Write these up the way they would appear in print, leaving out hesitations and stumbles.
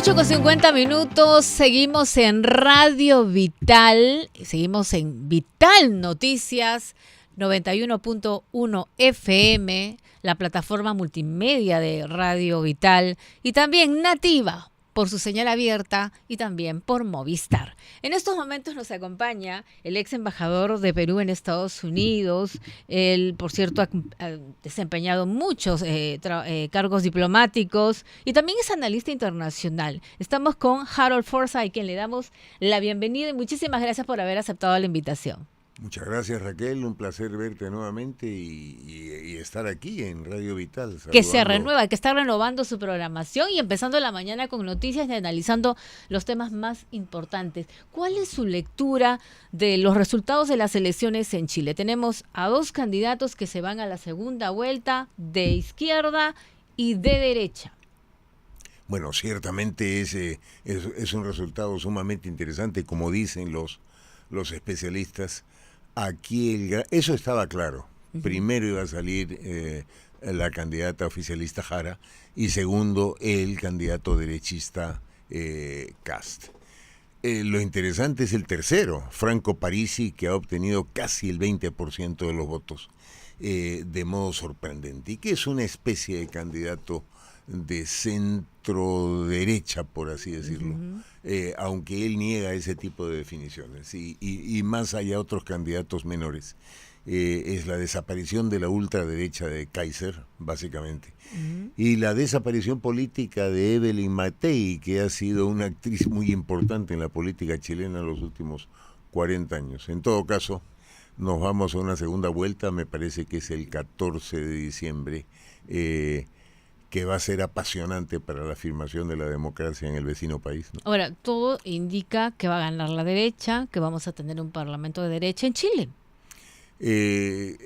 8:50, seguimos en Radio Vital, seguimos en Vital Noticias 91.1 FM, la plataforma multimedia de Radio Vital y también Nativa por su señal abierta y también por Movistar. En estos momentos nos acompaña el ex embajador de Perú en Estados Unidos. Él, por cierto, ha desempeñado muchos cargos diplomáticos y también es analista internacional. Estamos con Harold Forsyth, a quien le damos la bienvenida y muchísimas gracias por haber aceptado la invitación. Muchas gracias, Raquel, un placer verte nuevamente y estar aquí en Radio Vital. Saludando. Que se renueva, que está renovando su programación y empezando la mañana con noticias y analizando los temas más importantes. ¿Cuál es su lectura de los resultados de las elecciones en Chile? Tenemos a dos candidatos que se van a la segunda vuelta, de izquierda y de derecha. Bueno, ciertamente es un resultado sumamente interesante, como dicen los especialistas. Aquí eso estaba claro. Primero iba a salir la candidata oficialista Jara y segundo el candidato derechista Kast. Lo interesante es el tercero, Franco Parisi, que ha obtenido casi el 20% de los votos de modo sorprendente y que es una especie de candidato de centro derecha, por así decirlo, aunque él niega ese tipo de definiciones y más allá otros candidatos menores. Es la desaparición de la ultraderecha de Kaiser, básicamente, y la desaparición política de Evelyn Matei, que ha sido una actriz muy importante en la política chilena en los últimos 40 años. En todo caso, nos vamos a una segunda vuelta, me parece que es el 14 de diciembre, que va a ser apasionante para la afirmación de la democracia en el vecino país, ¿no? Ahora, todo indica que va a ganar la derecha, que vamos a tener un parlamento de derecha en Chile.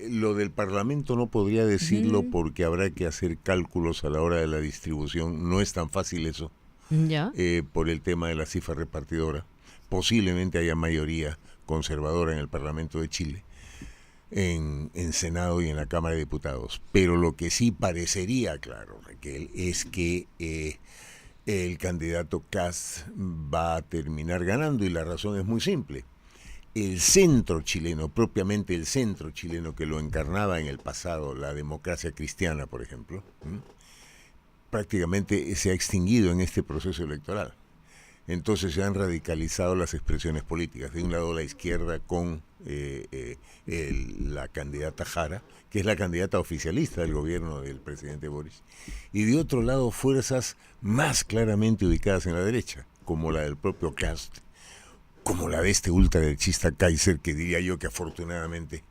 Lo del parlamento no podría decirlo porque habrá que hacer cálculos a la hora de la distribución. No es tan fácil eso, ¿Ya? por el tema de la cifra repartidora. Posiblemente haya mayoría conservadora en el Parlamento de Chile, en Senado y en la Cámara de Diputados, pero lo que sí parecería claro, Raquel, es que el candidato Kast va a terminar ganando y la razón es muy simple. El centro chileno, propiamente el centro chileno que lo encarnaba en el pasado, la democracia cristiana, por ejemplo, prácticamente se ha extinguido en este proceso electoral. Entonces se han radicalizado las expresiones políticas. De un lado la izquierda con la candidata Jara, que es la candidata oficialista del gobierno del presidente Boris, y de otro lado fuerzas más claramente ubicadas en la derecha, como la del propio Kast, como la de este ultraderechista Kaiser, que diría yo que afortunadamente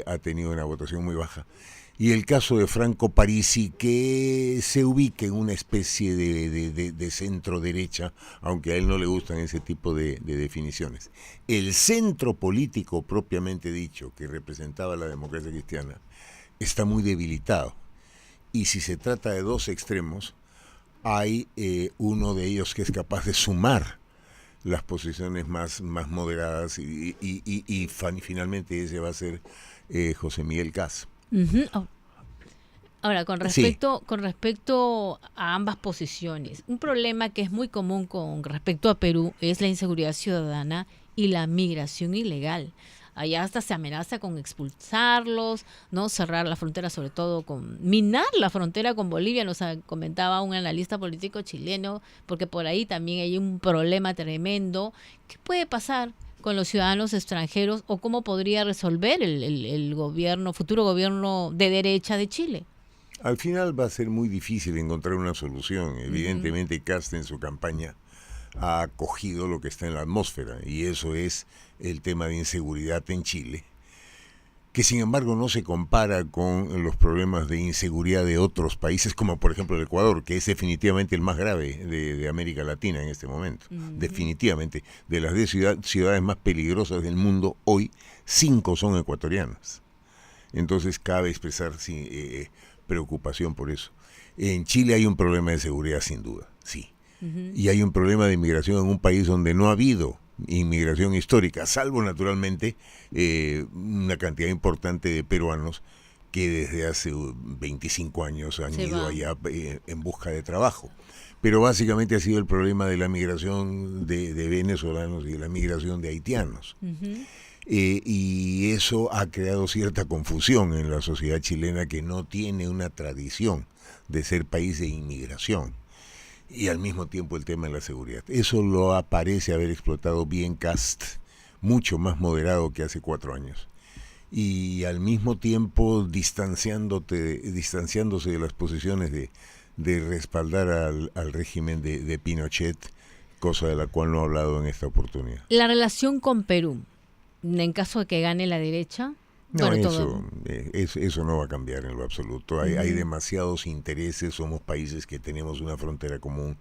ha tenido una votación muy baja. Y el caso de Franco Parisi, que se ubica en una especie de centro derecha, aunque a él no le gustan ese tipo de definiciones. El centro político propiamente dicho, que representaba la democracia cristiana, está muy debilitado. Y si se trata de dos extremos, hay uno de ellos que es capaz de sumar las posiciones más moderadas y finalmente ese va a ser José Miguel Kast. Ahora, con respecto a ambas posiciones, un problema que es muy común con respecto a Perú es la inseguridad ciudadana y la migración ilegal. Allá hasta se amenaza con expulsarlos, no cerrar la frontera, sobre todo minar la frontera con Bolivia, nos comentaba un analista político chileno, porque por ahí también hay un problema tremendo. ¿Qué puede pasar con los ciudadanos extranjeros o cómo podría resolver el futuro gobierno de derecha de Chile? Al final va a ser muy difícil encontrar una solución. Evidentemente Kast en su campaña ha acogido lo que está en la atmósfera y eso es el tema de inseguridad en Chile, que sin embargo no se compara con los problemas de inseguridad de otros países, como por ejemplo el Ecuador, que es definitivamente el más grave de América Latina en este momento. Definitivamente, de las 10 ciudades más peligrosas del mundo, hoy 5 son ecuatorianas. Entonces cabe expresar preocupación por eso. En Chile hay un problema de seguridad sin duda, sí. Y hay un problema de inmigración en un país donde no ha habido inmigración histórica, salvo naturalmente una cantidad importante de peruanos, que desde hace 25 años han Se ido va. allá en busca de trabajo. Pero básicamente ha sido el problema de la migración de venezolanos y de la migración de haitianos. Ujú. Y eso ha creado cierta confusión en la sociedad chilena, que no tiene una tradición de ser país de inmigración. Y al mismo tiempo el tema de la seguridad. Eso lo parece haber explotado bien Kast, mucho más moderado que hace 4 años. Y al mismo tiempo distanciándose de las posiciones de respaldar al régimen de Pinochet, cosa de la cual no ha hablado en esta oportunidad. La relación con Perú, en caso de que gane la derecha. No, Bueno, eso no va a cambiar en lo absoluto. Hay Ujú. demasiados intereses, somos países que tenemos una frontera común,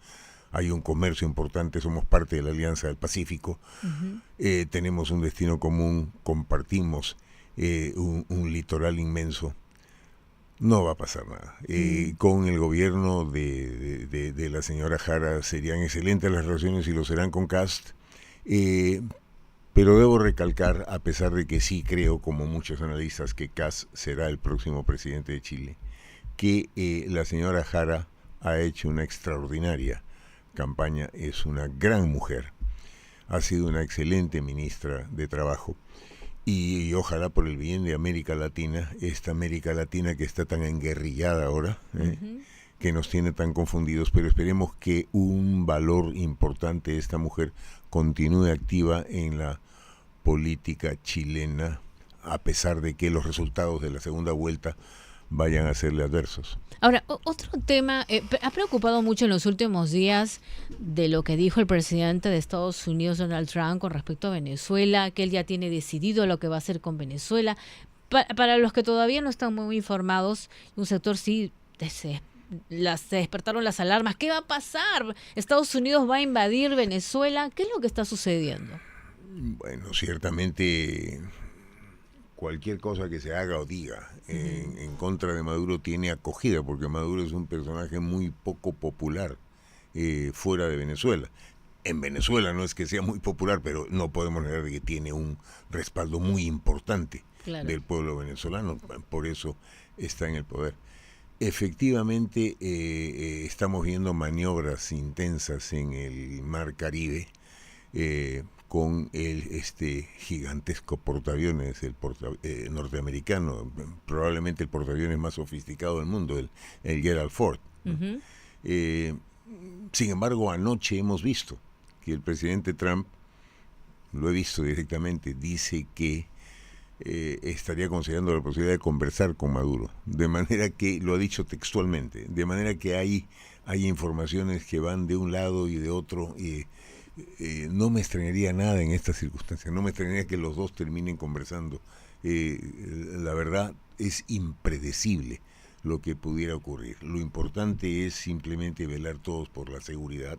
hay un comercio importante, somos parte de la Alianza del Pacífico, Ujú. tenemos un destino común, compartimos un litoral inmenso. No va a pasar nada. Con el gobierno de la señora Jara serían excelentes las relaciones y lo serán con Kast. Pero debo recalcar, a pesar de que sí creo, como muchos analistas, que Kast será el próximo presidente de Chile, que la señora Jara ha hecho una extraordinaria campaña, es una gran mujer, ha sido una excelente ministra de Trabajo, y ojalá por el bien de América Latina, esta América Latina que está tan enguerrillada ahora, Ujú. que nos tiene tan confundidos, pero esperemos que un valor importante de esta mujer continúe activa en la política chilena, a pesar de que los resultados de la segunda vuelta vayan a serle adversos. Ahora, otro tema, ha preocupado mucho en los últimos días de lo que dijo el presidente de Estados Unidos, Donald Trump, con respecto a Venezuela, que él ya tiene decidido lo que va a hacer con Venezuela. Para los que todavía no están muy informados, un sector sí se despertaron las alarmas. ¿Qué va a pasar? ¿Estados Unidos va a invadir Venezuela? ¿Qué es lo que está sucediendo? Bueno, ciertamente cualquier cosa que se haga o diga en contra de Maduro tiene acogida, porque Maduro es un personaje muy poco popular fuera de Venezuela. En Venezuela no es que sea muy popular, pero no podemos negar que tiene un respaldo muy importante del pueblo venezolano, por eso está en el poder. Efectivamente, estamos viendo maniobras intensas en el Mar Caribe, con este gigantesco portaaviones, norteamericano, probablemente el portaaviones más sofisticado del mundo, el Gerald Ford, ¿no? Uh-huh. Sin embargo, anoche hemos visto que el presidente Trump, lo he visto directamente, dice que estaría considerando la posibilidad de conversar con Maduro, de manera que, lo ha dicho textualmente, de manera que hay informaciones que van de un lado y de otro. No me extrañaría nada en estas circunstancias, no me extrañaría que los dos terminen conversando. La verdad es impredecible lo que pudiera ocurrir. Lo importante es simplemente velar todos por la seguridad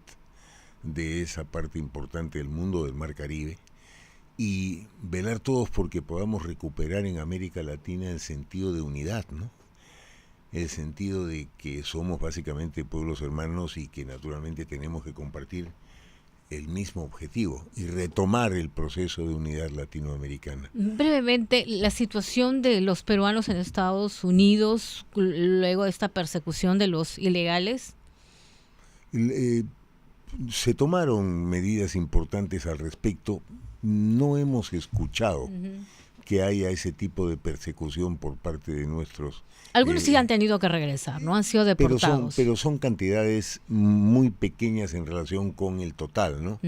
de esa parte importante del mundo, del Mar Caribe, y velar todos porque podamos recuperar en América Latina el sentido de unidad, ¿no? El sentido de que somos básicamente pueblos hermanos y que naturalmente tenemos que compartir el mismo objetivo y retomar el proceso de unidad latinoamericana. Brevemente, la situación de los peruanos en Estados Unidos luego de esta persecución de los ilegales. Se tomaron medidas importantes al respecto. No hemos escuchado que haya ese tipo de persecución por parte de nuestros... Algunos sí han tenido que regresar, ¿no? Han sido deportados. Pero son cantidades muy pequeñas en relación con el total, ¿no?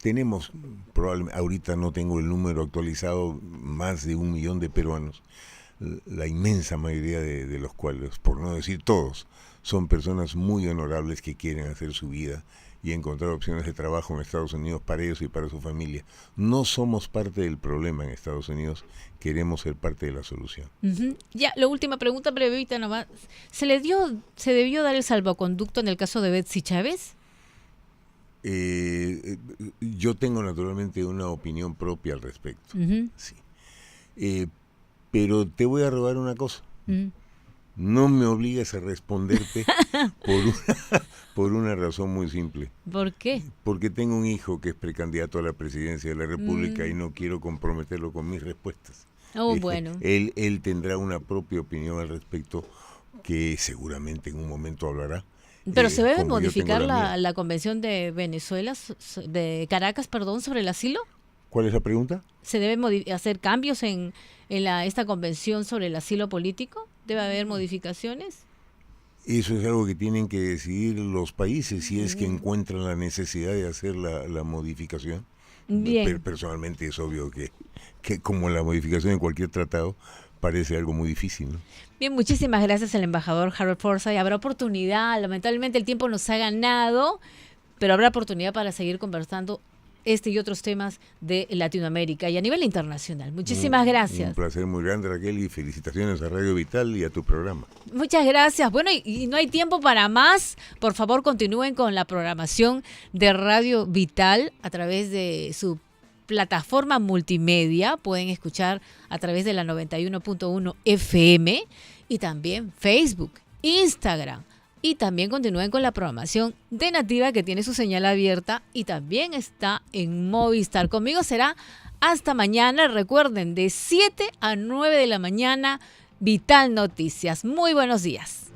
Tenemos, probablemente, ahorita no tengo el número actualizado, más de 1 millón de peruanos, la inmensa mayoría de los cuales, por no decir todos, son personas muy honorables que quieren hacer su vida y encontrar opciones de trabajo en Estados Unidos para ellos y para su familia. No somos parte del problema en Estados Unidos, queremos ser parte de la solución. Ya, la última pregunta brevita nomás. ¿Se debió dar el salvoconducto en el caso de Betsy Chávez? Yo tengo naturalmente una opinión propia al respecto. Sí. Pero te voy a robar una cosa. No me obligues a responderte por una razón muy simple. ¿Por qué? Porque tengo un hijo que es precandidato a la presidencia de la República y no quiero comprometerlo con mis respuestas. Oh, bueno. Él tendrá una propia opinión al respecto que seguramente en un momento hablará. Pero se debe como yo tengo modificar la mía. la Convención de Venezuela, de Caracas, perdón, sobre el asilo. ¿Cuál es la pregunta? ¿Se debe hacer cambios en esta convención sobre el asilo político? ¿Debe haber modificaciones? Eso es algo que tienen que decidir los países si es que encuentran la necesidad de hacer la modificación. Bien. Personalmente es obvio que como la modificación en cualquier tratado parece algo muy difícil, ¿no? Bien, muchísimas gracias al embajador Harold Forsyth. Habrá oportunidad, lamentablemente el tiempo nos ha ganado, pero habrá oportunidad para seguir conversando este y otros temas de Latinoamérica y a nivel internacional. Muchísimas gracias. Un placer muy grande, Raquel, y felicitaciones a Radio Vital y a tu programa. Muchas gracias. Bueno, y no hay tiempo para más. Por favor, continúen con la programación de Radio Vital a través de su plataforma multimedia. Pueden escuchar a través de la 91.1 FM y también Facebook, Instagram. Y también continúen con la programación de Nativa, que tiene su señal abierta y también está en Movistar. Conmigo será hasta mañana. Recuerden, de 7 a 9 de la mañana, Vital Noticias. Muy buenos días.